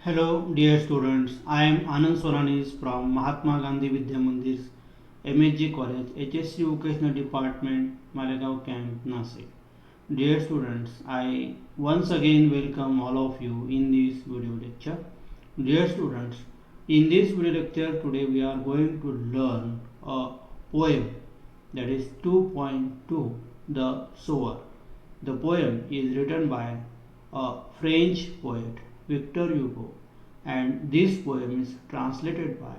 Hello, dear students. I am Anand Soranis from Mahatma Gandhi Vidya Mandir, MSG College, HSC Vocational Department, Malegaon Camp, Nasik. Dear students, I once again welcome all of you in this video lecture. Dear students, in this video lecture today we are going to learn a poem, that is 2.2, The Sower. The poem is written by a French poet, Victor Hugo, and this poem is translated by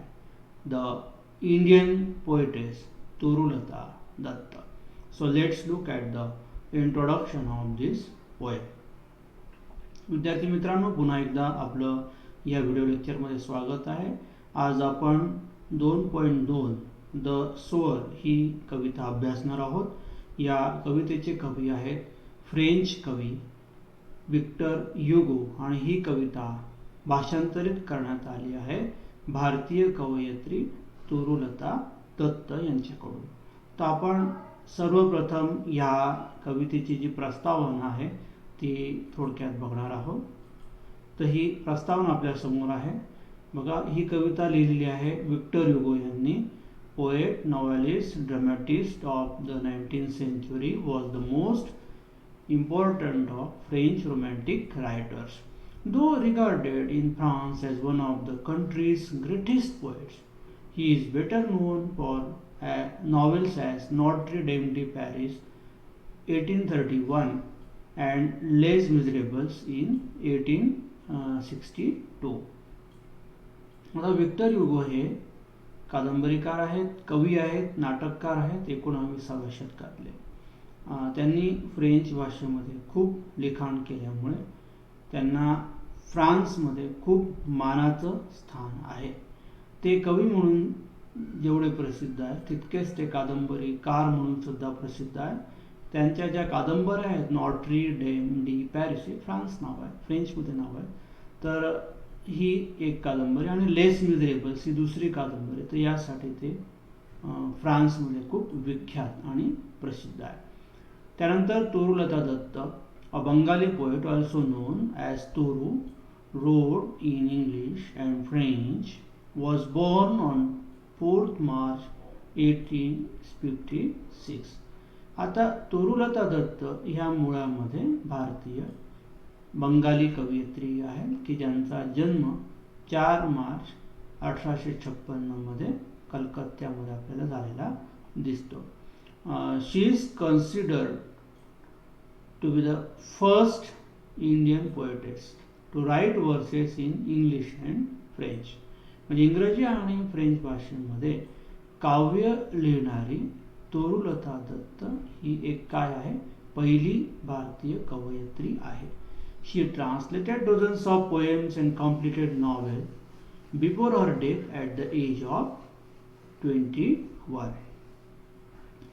the Indian poetess Turulata Datta. So let's look at the introduction of this poem. विद्यार्थी मित्रांनो, पुन्हा एकदा आपलं या video लेक्चरमध्ये स्वागत आहे. आज आपण 2.2 द सोअर ही कविता अभ्यासणार आहोत. या कवितेचे कवी आहेत फ्रेंच कवी विक्टर ह्युगो आणि ही कविता भाषांतरित करण्यात आली आहे भारतीय कवयित्री तुरुलता दत्त यांच्याकडून. तर आपण सर्वप्रथम या कवितेची जी प्रस्तावना आहे ती थोडक्यात बघणार आहोत. तर ही प्रस्तावना आपल्या समोर आहे. बघा, ही कविता लिहिलेली आहे विक्टर ह्युगो यांनी. Poet, novelist, dramatist of the 19th century, was the most important of French romantic writers. Though regarded in France as one of the country's greatest poets, he is better known for novels as Notre Dame de Paris 1831 and Les Miserables in 1862. आता Victor Hugo हे कादंबरीकार आहेत, कवी आहेत, नाटककार आहेत 19व्या शतकातले. त्यांनी French भाषेमध्ये खूप लिखाण केल्यामुळे त्यांना फ्रान्समध्ये खूप मानाचं स्थान आहे. ते कवी म्हणून जेवढे प्रसिद्ध आहे तितकेच ते कादंबरीकार म्हणून सुद्धा प्रसिद्ध आहे. त्यांच्या ज्या कादंबऱ्या आहेत, नॉट्री डेम डी पॅरिस हे फ्रान्स नाव आहे, फ्रेंचमध्ये नाव आहे, तर ही एक कादंबरी, आणि लेस मिझरेबल्स ही दुसरी कादंबरी. तर यासाठी ते फ्रान्समध्ये खूप विख्यात आणि प्रसिद्ध आहे. त्यानंतर Torulata Dutt, a Bengali poet also known as Toru, wrote in English and French, was born on 4th March 1856. आता तुरुलता दत्त ह्या मुळामध्ये भारतीय बंगाली कवयित्री आहे की ज्यांचा जन्म 4 मार्च 1856 मध्ये कलकत्त्यामध्ये आपल्याला झालेला दिसतो. She is considered to be the first Indian poetess to write verses in English and French. म्हणजे इंग्रजी आणि फ्रेंच भाषेमध्ये काव्य लिहिणारी तुरुलता दत्त ही एक काय आहे, पहिली भारतीय कवयित्री आहे. She translated dozens of poems and completed novel before her death at the age of 21.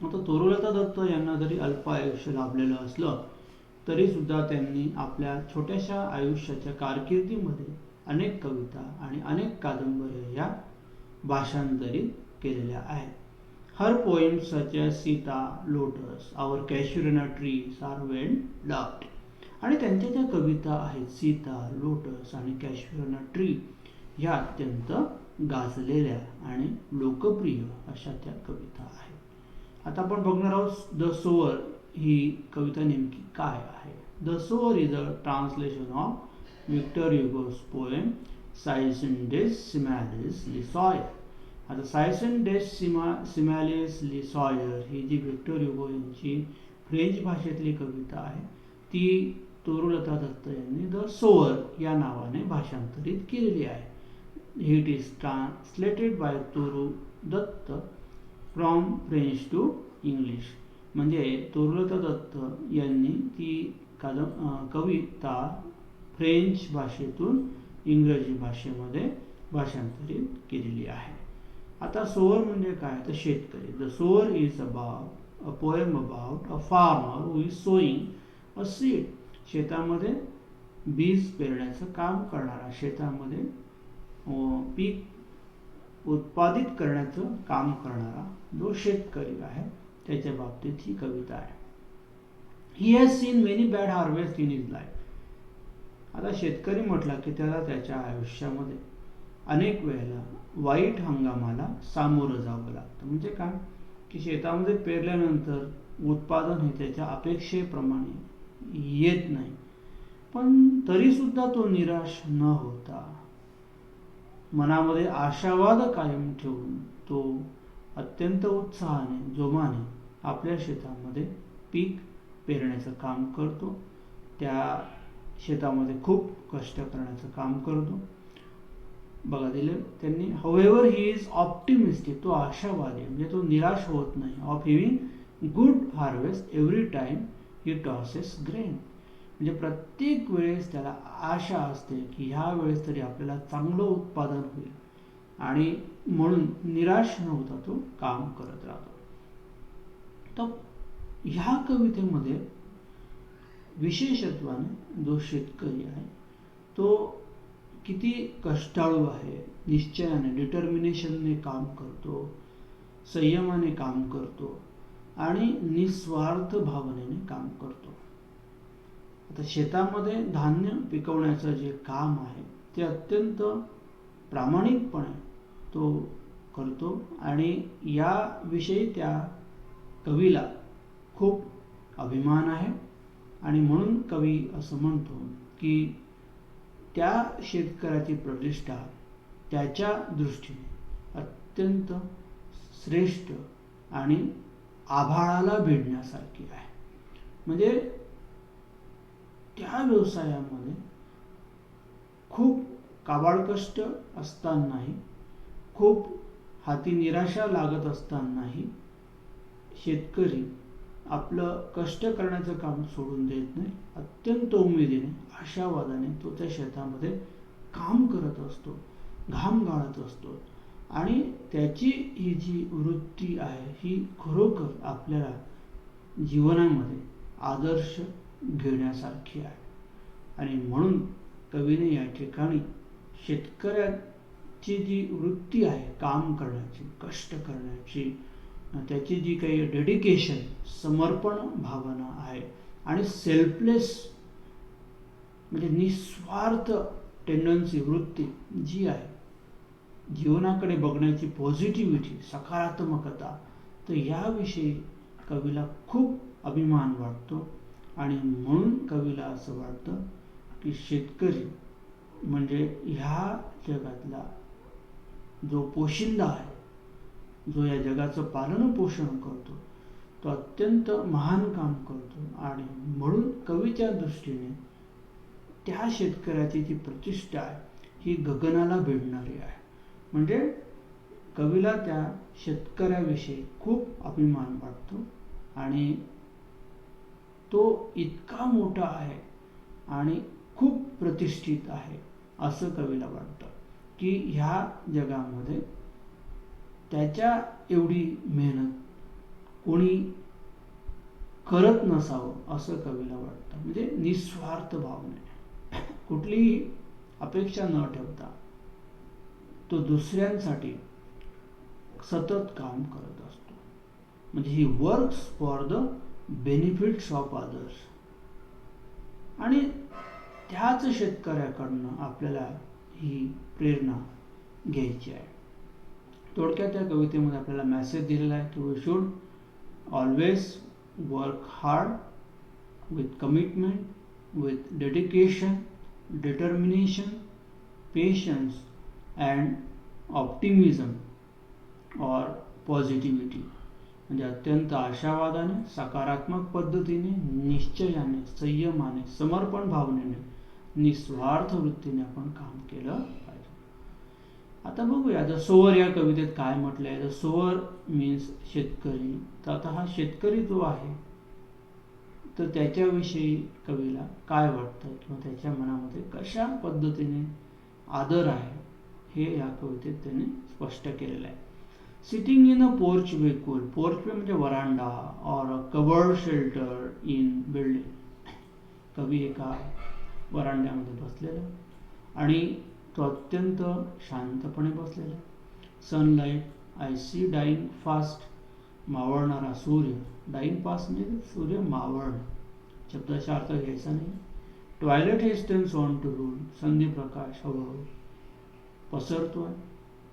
आता तुरुलता दत्त यांना जरी अल्प आयुष्य लाभलेलं असलं तरी सुद्धा त्यांनी आपल्या छोट्याशा आयुष्याच्या कारकिर्दीमध्ये अनेक कविता आणि अनेक कादंबऱ्या या भाषांतरित केलेल्या आहेत. Her poems such as Sita, lotus, our casuarina trees are well loved. आणि त्यांच्या ज्या कविता आहेत सीता, लोटस आणि कॅशुरिना ट्री ह्या अत्यंत गाजलेल्या आणि लोकप्रिय अशा त्या कविता आहेत. आता आपण बघणार आहोत द सोअर ही कविता नेमकी काय आहे. The sower is a translation of Victor Hugo's poem सायसेंडेस सिमॅलिस लिसॉयर. आता सायसेंडेस सिमॅलिस लिसॉयर ही जी विक्टर ह्युगो यांची फ्रेंच भाषेतली कविता आहे ती तुरुलता दत्त यांनी द सोअर या नावाने भाषांतरित केलेली आहे. It is translated by Toru Dutt from French to English. म्हणजे तुरुलता दत्त यांनी ती कविता फ्रेंच भाषेतून इंग्रजी भाषेमध्ये भाषांतरित केलेली आहे. आता सोअर म्हणजे काय, तर शेतकरी. The sower is about a poem about a farmer who is sowing a seed. शेतामध्ये बीज पेरण्याचं काम करणारा, शेतामध्ये पीक उत्पादित करण्याचं काम करणारा जो शेतकरी आहे त्याच्या बाबतीत ही कविता आहे. He has seen many bad harvest in his life. आता शेतकरी म्हटला की त्याला त्याच्या आयुष्यामध्ये अनेक वेळेला वाईट हंगामाला सामोरं जावं लागतं. म्हणजे काय की शेतामध्ये पेरल्यानंतर उत्पादन हे त्याच्या अपेक्षेप्रमाणे येत नाही, पण तरीसुद्धा तो निराश न होता मनामध्ये आशावाद कायम ठेवून तो अत्यंत उत्साहाने जोमाने आपल्या शेतामध्ये पीक पेरण्याचं काम करतो. त्या शेतामध्ये खूप कष्ट करण्याचं काम करतो. बघा दिले त्यांनी, हाऊएव्हर ही इज ऑप्टिमिस्टिक, तो आशावादी म्हणजे तो निराश होत नाही. Of having good harvest every time he tosses grain, म्हणजे प्रत्येक वेळेस त्याला आशा असते की ह्या वेळेस तरी आपल्याला चांगलं उत्पादन होईल, आणि म्हणून निराश न होता तो काम करत राहतो. तर ह्या कवितेमध्ये विशेषत्वाने जो शेतकरी आहे तो किती कष्टाळू आहे, निश्चयाने डिटर्मिनेशनने काम करतो, संयमाने काम करतो आणि निस्वार्थ भावनेने काम करतो. आता शेतामध्ये धान्य पिकवण्याचं जे काम आहे ते अत्यंत प्रामाणिकपणे तो करतो, आणि याविषयी त्या कवीला खूप अभिमान आहे. आणि म्हणून कवी असं म्हणतो की त्या शेतकऱ्याची प्रतिष्ठा त्याच्या दृष्टीने अत्यंत श्रेष्ठ आणि आभाळाला भिडण्यासारखी आहे. म्हणजे त्या व्यवसायामध्ये खूप काबाड कष्ट असतानाही, खूप हाती निराशा लागत असतानाही शेतकरी आपलं कष्ट करण्याचं काम सोडून देत नाही. अत्यंत उमेदीने, आशावादाने तो त्या शेतामध्ये काम करत असतो, घाम गाळत असतो, आणि त्याची ही जी वृत्ती आहे ही खरोखर आपल्याला जीवनामध्ये आदर्श घेण्यासारखी आहे. आणि म्हणून कवीने या ठिकाणी शेतकऱ्याची जी वृत्ती आहे काम करण्याची, कष्ट करण्याची, त्याची जी काही डेडिकेशन, समर्पण भावना आहे, आणि सेल्फलेस म्हणजे निस्वार्थ टेंडन्सी, वृत्ती जी आहे, जीवनाकडे बघण्याची पॉझिटिव्हिटी, सकारात्मकता, तर याविषयी कवीला खूप अभिमान वाटतो. आणि म्हणून कवीला असं वाटतं की शेतकरी म्हणजे ह्या जगातला जो पोशिंदा आहे, जो या जगाचं पालन पोषण करतो, तो अत्यंत महान काम करतो. आणि म्हणून कवीच्या दृष्टीने त्या शेतकऱ्याची जी प्रतिष्ठा आहे ही गगनाला भिडणारी आहे. म्हणजे कवीला त्या शेतकऱ्याविषयी खूप अभिमान वाटतो, आणि तो इतका मोठा आहे आणि खूप प्रतिष्ठित आहे असं कवीला वाटतं की ह्या जगामध्ये त्याच्या एवढी मेहनत कोणी करत नसावं असं कवीला वाटतं. म्हणजे निस्वार्थ भावने, कुठलीही अपेक्षा न ठेवता तो दुसऱ्यांसाठी सतत काम करत असतो. म्हणजे ही works for the benefits of others. आणि त्याच शेतकऱ्याकडनं आपल्याला ही प्रेरणा घ्यायची आहे. थोडक्यात त्या कवितेमध्ये आपल्याला मेसेज दिलेला आहे की we should always work hard with commitment, with dedication, determination, patience and optimism और पॉझिटिव्हिटी. म्हणजे अत्यंत आशावादाने, सकारात्मक पद्धतीने, निश्चयाने, संयमाने, समर्पण भावनेने, निस्वार्थ वृत्तीने आपण काम केलं पाहिजे. आता बघूया द सोअर या कवितेत काय म्हटलंय. द सोअर मीन्स शेतकरी. तर आता हा शेतकरी जो आहे तर त्याच्याविषयी कवीला काय वाटतं किंवा त्याच्या मनामध्ये कशा पद्धतीने आदर आहे हे या कवितेत त्याने स्पष्ट केलेलं आहे. Sitting in a porchway cool. Porchway म्हणजे वरांडा और a covered shelter in building. कवी एका वरांड्यामध्ये बसलेला आणि तो अत्यंत शांतपणे बसलेला. Sunlight I see dying fast. मावळणारा सूर्य. डाईंग फास्ट म्हणजे सूर्य मावळणं, शब्दाचा अर्थ घ्यायचा नाही. Twilight hastens on to rule, संधी प्रकाश हळूहळू पसरतोय.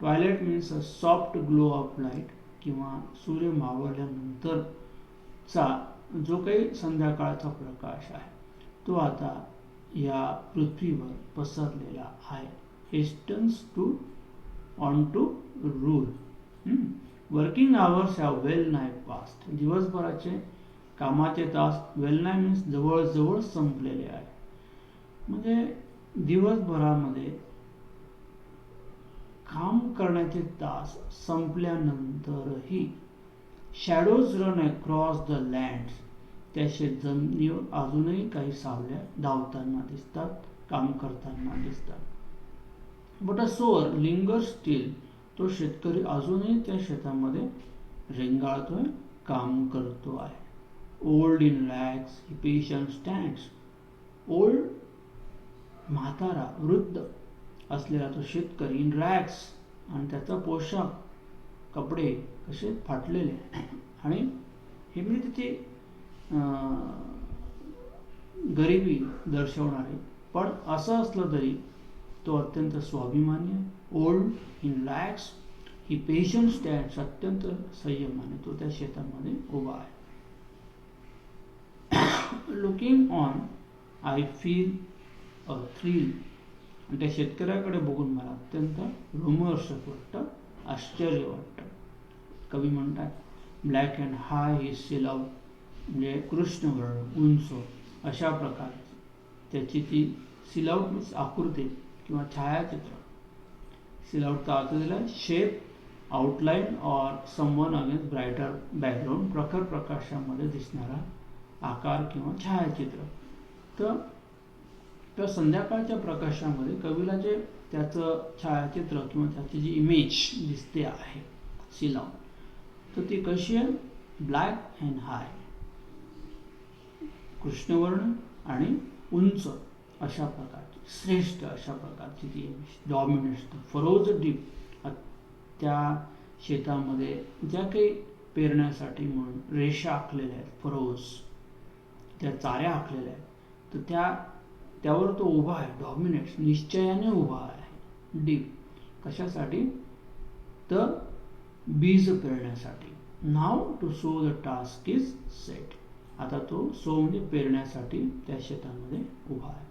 Twilight means a soft glow of light, किंवा सूर्य मावळल्यानंतरचा जो काही संध्याकाळचा प्रकाश आहे तो आता या पृथ्वीवर पसरलेला आहे. Hastens to on to rule. Working hours have well nigh passed, दिवसभराचे कामाचे तास वेल नाय मीन्स जवळजवळ संपलेले आहे. म्हणजे दिवसभरामध्ये काम करण्याचे तास संपल्यानंतरही shadows run across the land, त्या शेतजमिनीवर अजूनही काही सावल्या धावताना दिसतात, काम करताना दिसतात. But a sower lingers still, तो शेतकरी अजूनही त्या शेतामध्ये रेंगाळतोय, काम करतो आहे. Old in rags patient stands, old म्हातारा वृद्ध असलेला तो शेतकरी इन रॅग्स, आणि त्याचा पोशाख कपडे कसे फाटलेले, आणि हे म्हणजे त्याची गरिबी दर्शवणारे, पण असं असलं तरी तो अत्यंत स्वाभिमानी आहे. Old in rags he patient stands, अत्यंत संयमाने तो त्या शेतामध्ये उभा आहे. Looking on I feel a thrill, आणि त्या शेतकऱ्याकडे बघून मला अत्यंत रोमहर्षक वाटतं, आश्चर्य वाटतं. कवी म्हणतात black and high he seal out, म्हणजे कृष्णवर्ण उंच अशा प्रकारची त्याची ती सील आउट मीन्स आकृती किंवा छायाचित्र. सील आउटचा अर्थ दिला shape, outline or someone against brighter background, प्रखर प्रकाशामध्ये दिसणारा आकार किंवा छायाचित्र. तर संध्याकाळच्या प्रकाशामध्ये कवीला जे त्याचं छायाचित्र किंवा त्याची जी इमेज दिसते आहे सील आउट, तर ती कशी आहे, ब्लॅक अँड हाय, कृष्णवर्ण आणि उंच अशा प्रकारची, श्रेष्ठ अशा प्रकारची ती इमेज. डॉमिनेट्स फरोज डीप, त्या शेतामध्ये ज्या काही पेरण्यासाठी म्हणून रेषा आखलेल्या आहेत, फरोज, त्या चाऱ्या आखलेल्या आहेत, तर त्यावर तो उभा आहे. डॉमिनेट्स निश्चयाने उभा आहे. डीप कशासाठी, तर बीज पेरण्यासाठी. Now to sow the task is set, आता तो सो म्हणजे पेरण्यासाठी त्या शेतामध्ये उभा आहे.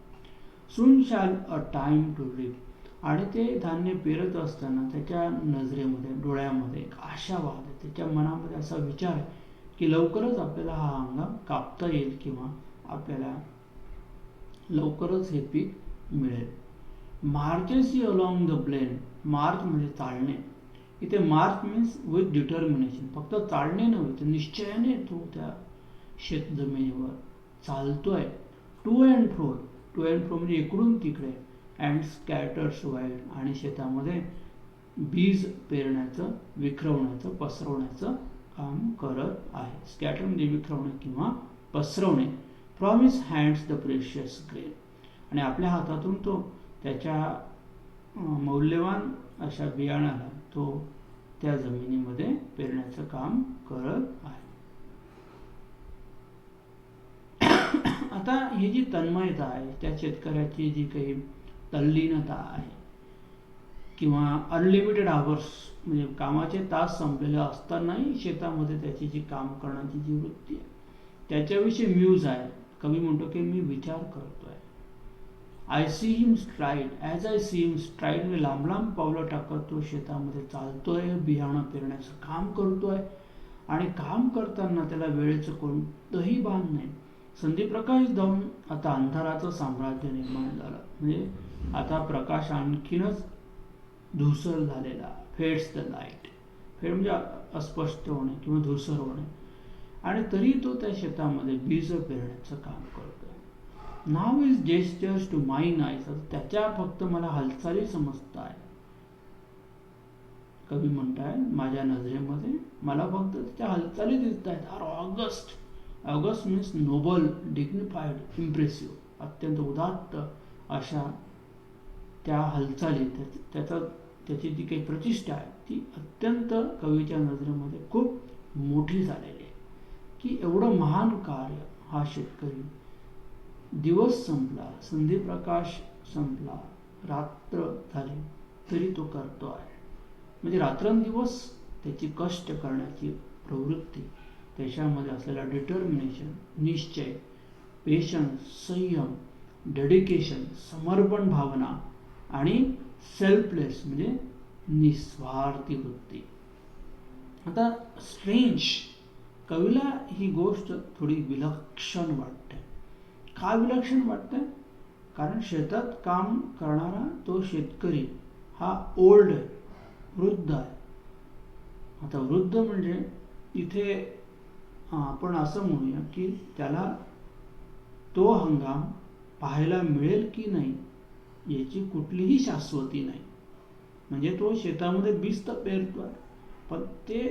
Soon shall a time to reap, आणि ते धान्य पेरत असताना त्याच्या नजरेमध्ये, डोळ्यामध्ये एक आशावाद आहे, त्याच्या मनामध्ये असा विचार आहे की लवकरच आपल्याला हा हंगाम कापता येईल किंवा आपल्याला लवकरच हे पीक मिळेल. Marches he along the plain, march म्हणजे चालणे. इथे मार्च मीन्स विथ डिटर्मिनेशन, फक्त चालणे नव्हे तर निश्चयाने तो त्या शेत जमिनीवर चालतोय. To and fro, to and fro म्हणजे इकडून तिकडे, अँड स्कॅटर्स वाईड, आणि शेतामध्ये बीज पेरण्याचं, विखरवण्याचं, पसरवण्याचं काम करत आहे. स्कॅटर म्हणजे विखरवणे किंवा पसरवणे. From his hands the precious grain, आणि आपल्या हातातून तो त्याच्या मौल्यवान अशा बियाणाला तो त्या जमिनीमध्ये पेरण्याचं काम करत आहे. आता ही जी तन्मयता आहे, त्या शेतकऱ्याची जी काही तल्लीनता आहे, किंवा अनलिमिटेड आवर्स म्हणजे कामाचे तास संपलेले असतानाही शेतामध्ये त्याची जी काम करण्याची जी वृत्ती आहे, त्याच्याविषयी म्यूज आहे. कवी म्हणतो की मी विचार करतोय. I see him stride, as I see him stride म्हणजे लांब लांब पावलं टाकत तो शेतामध्ये चालतोय, बियाणं पेरण्याचं काम करतोय, आणि काम करताना त्याला वेळेचं कोणतंही भान नाही. संधीप्रकाश जाऊन आता अंधाराचं साम्राज्य निर्माण झालं, म्हणजे आता प्रकाश आणखीनच धूसर झालेला. फेड्स द लाईट, फेड म्हणजे अस्पष्ट होणे किंवा धूसर होणे, आणि तरी तो त्या शेतामध्ये बीज पेरण्याचं काम करतोय. Now is gestures to mine eyes, त्याच्या फक्त मला हालचाली समजत आहे. कवी म्हणताय माझ्या नजरेमध्ये मला फक्त त्याच्या हालचाली दिसत आहेत. Are august, august means noble, dignified, impressive, अत्यंत उदात्त अशा त्या हालचाली, त्याची जी काही प्रतिष्ठा आहे ती अत्यंत कवीच्या नजरेमध्ये खूप मोठी झालेली आहे, की एवढं महान कार्य हा शेतकरी दिवस संपला, संधिप्रकाश संपला, रात्र झाली तरी तो करतो आहे. म्हणजे रात्रंदिवस त्याची कष्ट करण्याची प्रवृत्ती, त्याच्यामध्ये असलेला डिटर्मिनेशन, निश्चय, पेशन्स, संयम, डेडिकेशन, समर्पण भावना आणि सेल्फलेस म्हणजे निस्वार्थी वृत्ती. आता स्ट्रेंज, कवीला ही गोष्ट थोडी विलक्षण वाटते. का विलक्षण वाटते? कारण शेतात काम करणारा तो शेतकरी हा ओल्ड आहे, वृद्ध आहे. आता वृद्ध म्हणजे इथे आपण असं म्हणूया की त्याला तो हंगाम पाहायला मिळेल की नाही याची कुठलीही शाश्वती नाही. म्हणजे तो शेतामध्ये बीज तर पेरतोय, पण ते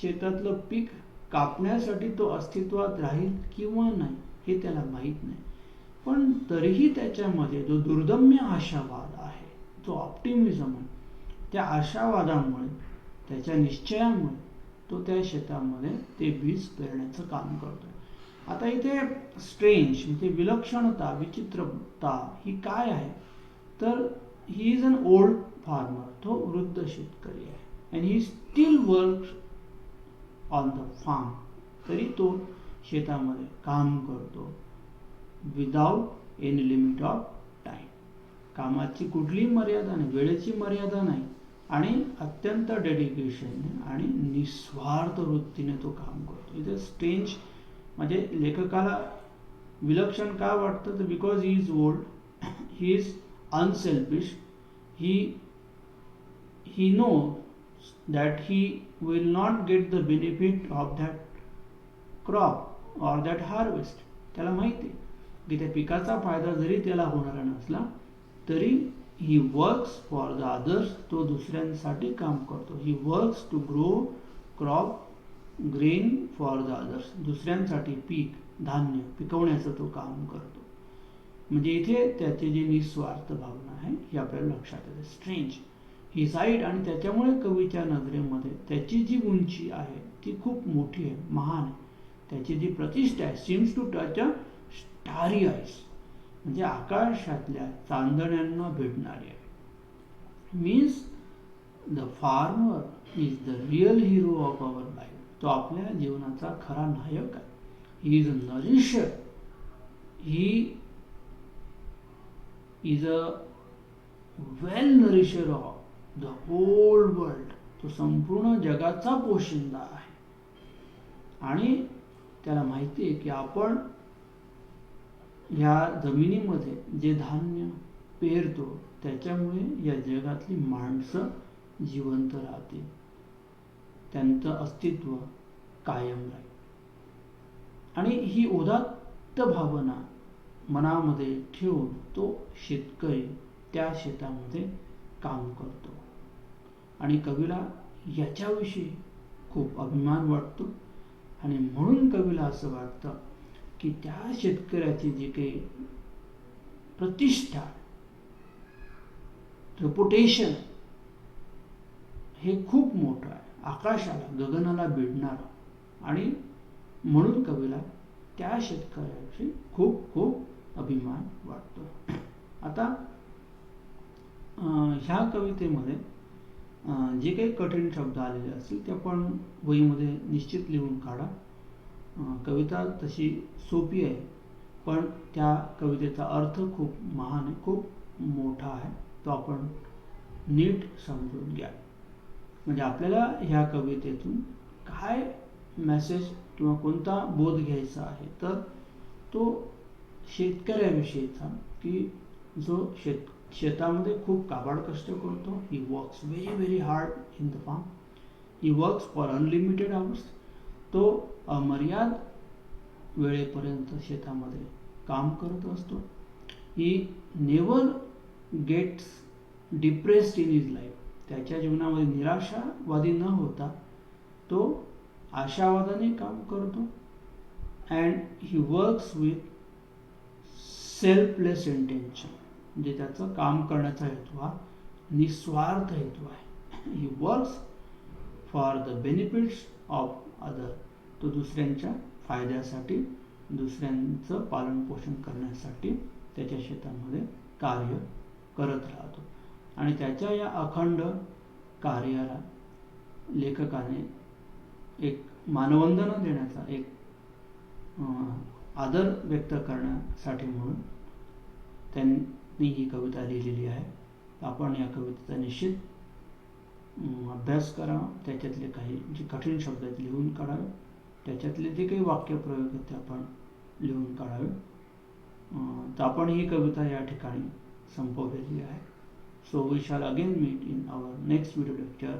शेतातलं पीक कापण्यासाठी तो अस्तित्वात राहील किंवा नाही हे त्याला माहीत नाही. पण तरीही त्याच्यामध्ये जो दुर्दम्य आशावाद आहे, जो ऑप्टिमिझम आहे, त्या आशावादामुळे, त्याच्या निश्चयामुळे तो त्या शेतामध्ये ते बीज पेरण्याचं काम करतो. आता इथे स्ट्रेंज म्हणजे विलक्षणता, विचित्रता ही काय आहे? तर he is an old farmer, तो वृद्ध शेतकरी आहे, and he still works on the farm, तरी तो शेतामध्ये काम करतो without any limit of time. कामाची कुठलीही मर्यादा नाही, वेळेची मर्यादा नाही, आणि अत्यंत डेडिकेशन आणि निस्वार्थ वृत्तीने तो काम करतो. इथे स्ट्रेंज म्हणजे लेखकाला विलक्षण का वाटतं? तर because he is old, he is unselfish, he knows that he will not get the benefit of that crop or that harvest. त्याला माहिती आहे की त्या पिकाचा फायदा जरी त्याला होणारा नसला तरी he works for the others, तो दुसऱ्यांसाठी काम करतो. he works to grow crop grain for the others, दुसऱ्यांसाठी पीक धान्य पिकवण्याचं तो काम करतो. म्हणजे इथे त्याची जी निस्वार्थ भावना आहे ही आपल्याला लक्षात येते. स्ट्रेंज ही साईड, आणि त्याच्यामुळे कवीच्या नजरेमध्ये त्याची जी उंची आहे ती खूप मोठी आहे, महान आहे. त्याची जी प्रतिष्ठा आहे seems to touch a starry eyes, म्हणजे आकाशातल्या चांदण्यांना भेटणारी आहे. Means the farmer is the real hero of our life, तो आपल्या जीवनाचा खरा नायक आहे. He is a nourisher, he is a well nourisher of the whole world, तो संपूर्ण जगाचा पोशिंदा आहे. आणि त्याला माहिती आहे की आपण ह्या जमिनीमध्ये जे धान्य पेरतो त्याच्यामुळे या जगातली माणसं जिवंत राहतील, त्यांचं अस्तित्व कायम राहील. आणि ही उदात्त भावना मनामध्ये ठेवून तो शेतकरी त्या शेतामध्ये काम करतो. आणि कवीला याच्याविषयी खूप अभिमान वाटतो, आणि म्हणून कवीला असं वाटतं की त्या शेतकऱ्याची जी काही प्रतिष्ठा, रेपुटेशन हे खूप मोठं आहे, आकाशाला गगनाला भिडणारं, आणि म्हणून कवीला त्या शेतकऱ्याची खूप खूप अभिमान वाटतो. आता ह्या कवितेमध्ये जे काही कठीण शब्द आलेले असतील ते आपण वहीमध्ये निश्चित लिहून काढा. कविता तशी सोपी आहे, पण त्या कवितेचा अर्थ खूप महान आहे, खूप मोठा आहे, तो आपण नीट समजून घ्या. म्हणजे आपल्याला ह्या कवितेतून काय मेसेज किंवा कोणता बोध घ्यायचा आहे, तर तो शेतकऱ्याविषयीचा की जो शेतामध्ये खूप काबाड कष्ट करतो. He works very very hard in the farm, he works for unlimited hours, तो अमर्याद वेळेपर्यंत शेतामध्ये काम करत असतो. He never gets depressed in his life, त्याच्या जीवनामध्ये निराशावादी न होता तो आशावादाने काम करतो. And he works with selfless intention, म्हणजे त्याचं काम करण्याचा हेतू हा निस्वार्थ हेतू आहे. He works for the benefits of other, तो दुसऱ्यांच्या फायद्यासाठी दुसऱ्यांचं पालनपोषण करण्यासाठी त्याच्या शेतामध्ये कार्य करत राहतो. आणि त्याच्या या अखंड कार्याला लेखकाने एक मानवंदना देण्याचा, एक आदर व्यक्त करण्यासाठी म्हणून त्यांनी ही कविता लिहिलेली आहे. आपण या कवितेचा निश्चित अभ्यास करावा, त्याच्यातले काही जे कठीण शब्द आहेत लिहून काढावे, त्याच्यातले जे काही वाक्यप्रयोग आहेत ते आपण लिहून काढावे. तर आपण ही कविता या ठिकाणी संपवलेली आहे. So we shall again meet in our next video lecture.